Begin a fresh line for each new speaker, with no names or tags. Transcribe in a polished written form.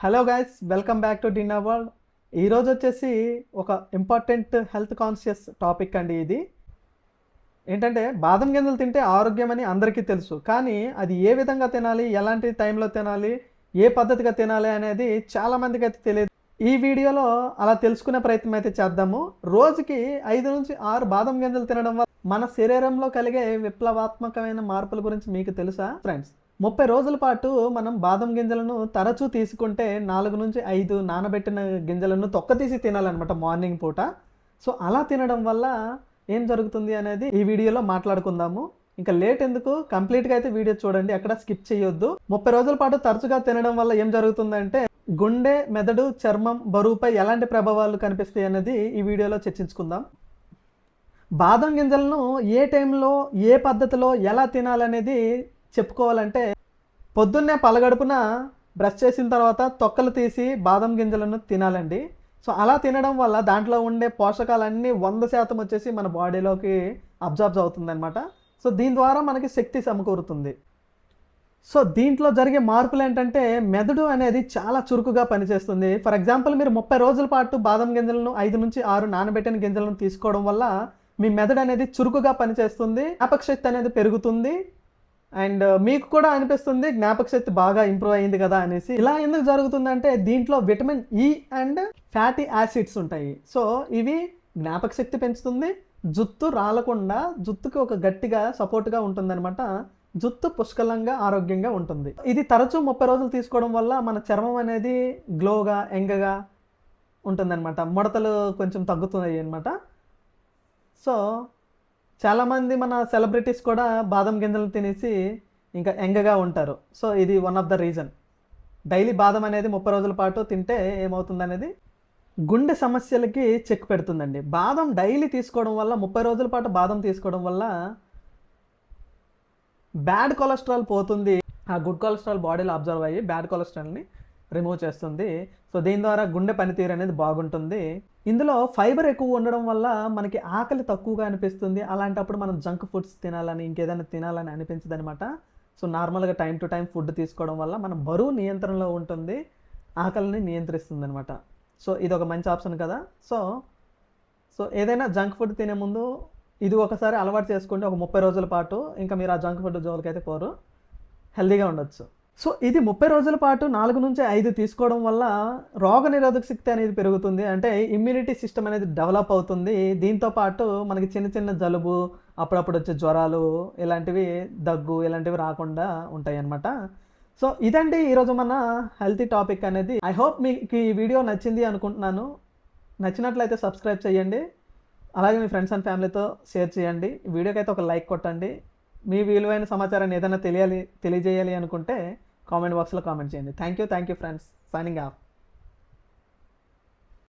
Hello guys, welcome back to dinner world. ఈరోజు వచ్చేసి ఒక ఇంపార్టెంట్ హెల్త్ కాన్షియస్ టాపిక్ అండి. ఇది ఏంటంటే బాదం గింజలు తింటే ఆరోగ్యం అని అందరికీ తెలుసు, కానీ అది ఏ విధంగా తినాలి, ఎలాంటి టైంలో తినాలి, ఏ పద్ధతిగా తినాలి అనేది చాలామందికి అయితే తెలియదు. ఈ వీడియోలో అలా తెలుసుకునే ప్రయత్నం అయితే చేద్దాము. రోజుకి 5 నుంచి 6 బాదం గింజలు తినడం వల్ల మన శరీరంలో కలిగే విప్లవాత్మకమైన మార్పుల గురించి మీకు తెలుసా ఫ్రెండ్స్? 30 రోజుల పాటు మనం బాదం గింజలను తరచూ తీసుకుంటే 4 నుంచి 5 నానబెట్టిన గింజలను తొక్కతీసి తినాలన్నమాట మార్నింగ్ పూట. సో అలా తినడం వల్ల ఏం జరుగుతుంది అనేది ఈ వీడియోలో మాట్లాడుకుందాము. ఇంకా లేట్ ఎందుకు, కంప్లీట్గా అయితే వీడియో చూడండి, అక్కడ స్కిప్ చేయొద్దు. 30 రోజుల పాటు తరచుగా తినడం వల్ల ఏం జరుగుతుందంటే గుండె, మెదడు, చర్మం, బరువుపై ఎలాంటి ప్రభావాలు కనిపిస్తాయి అనేది ఈ వీడియోలో చర్చించుకుందాం. బాదం గింజలను ఏ టైంలో, ఏ పద్ధతిలో ఎలా తినాలనేది చెప్పుకోవాలంటే, పొద్దున్నే పలగడుపున బ్రష్ చేసిన తర్వాత తొక్కలు తీసి బాదం గింజలను తినాలండి. సో అలా తినడం వల్ల దాంట్లో ఉండే పోషకాలన్నీ 100% వచ్చేసి మన బాడీలోకి అబ్జార్బ్ అవుతుందన్నమాట. సో దీని ద్వారా మనకి శక్తి సమకూరుతుంది. సో దీంట్లో జరిగే మార్పులు ఏంటంటే మెదడు అనేది చాలా చురుకుగా పనిచేస్తుంది. ఫర్ ఎగ్జాంపుల్, మీరు 30 రోజుల పాటు బాదం గింజలను 5 నుంచి 6 నానబెట్టిన గింజలను తీసుకోవడం వల్ల మీ మెదడు అనేది చురుకుగా పనిచేస్తుంది, జ్ఞాపకశక్తి అనేది పెరుగుతుంది. అండ్ మీకు కూడా అనిపిస్తుంది జ్ఞాపక శక్తి బాగా ఇంప్రూవ్ అయింది కదా అనేసి. ఇలా ఎందుకు జరుగుతుందంటే దీంట్లో vitamin E and fatty acids ఉంటాయి. సో ఇవి జ్ఞాపక శక్తి పెంచుతుంది, జుట్టు రాలకుండా జుట్టుకి ఒక గట్టిగా సపోర్ట్గా ఉంటుందన్నమాట. జుట్టు పుష్కలంగా ఆరోగ్యంగా ఉంటుంది. ఇది తరచూ 30 రోజులు తీసుకోవడం వల్ల మన చర్మం అనేది గ్లోగా, యంగ్గా ఉంటుందన్నమాట. ముడతలు కొంచెం తగ్గుతున్నాయి అన్నమాట. సో చాలామంది మన సెలబ్రిటీస్ కూడా బాదం గింజలు తినేసి ఇంకా యంగ్గా ఉంటారు. సో ఇది one of the reason. Daily బాదం అనేది 30 రోజుల పాటు తింటే ఏమవుతుంది అనేది గుండె సమస్యలకి చెక్ పెడుతుందండి. బాదం డైలీ తీసుకోవడం వల్ల, 30 రోజుల పాటు బాదం తీసుకోవడం వల్ల బ్యాడ్ కొలెస్ట్రాల్ పోతుంది. ఆ గుడ్ కొలెస్ట్రాల్ బాడీలో అబ్జర్వ్ అయ్యి బ్యాడ్ కొలెస్ట్రాల్ని రిమూవ్ చేస్తుంది. సో దీని ద్వారా గుండె పనితీరు అనేది బాగుంటుంది. ఇందులో ఫైబర్ ఎక్కువ ఉండడం వల్ల మనకి ఆకలి తక్కువగా అనిపిస్తుంది. అలాంటప్పుడు మనం జంక్ ఫుడ్స్ తినాలని, ఇంకేదైనా తినాలని అనిపించదు అనమాట. సో నార్మల్గా టైం టు టైం ఫుడ్ తీసుకోవడం వల్ల మన బరువు నియంత్రణలో ఉంటుంది, ఆకలిని నియంత్రిస్తుంది అనమాట. సో ఇది ఒక మంచి ఆప్షన్ కదా. సో ఏదైనా జంక్ ఫుడ్ తినే ముందు ఇది ఒకసారి అలవాటు చేసుకోండి, ఒక 30 రోజుల పాటు. ఇంకా మీరు ఆ జంక్ ఫుడ్ జోలికైతే పోరు, హెల్తీగా ఉండొచ్చు. సో ఇది 30 రోజుల పాటు 4 నుంచి 5 తీసుకోవడం వల్ల రోగనిరోధక శక్తి అనేది పెరుగుతుంది. అంటే ఇమ్యూనిటీ సిస్టమ్ అనేది డెవలప్ అవుతుంది. దీంతో పాటు మనకి చిన్న చిన్న జలుబు, అప్పుడప్పుడు వచ్చే జ్వరాలు, ఇలాంటివి, దగ్గు ఇలాంటివి రాకుండా ఉంటాయి అన్నమాట. సో ఇదండి ఈరోజు మన హెల్తీ టాపిక్ అనేది. ఐ హోప్ మీకు ఈ వీడియో నచ్చింది అనుకుంటున్నాను. నచ్చినట్లయితే సబ్స్క్రైబ్ చేయండి, అలాగే మీ ఫ్రెండ్స్ అండ్ ఫ్యామిలీతో షేర్ చేయండి. వీడియోకి అయితే ఒక లైక్ కొట్టండి. మీ విలువైన సమాచారాన్ని ఏదైనా తెలియజేయాలి అనుకుంటే కామెంట్ బాక్స్లో కామెంట్ చేయండి. Thank you friends. Signing off.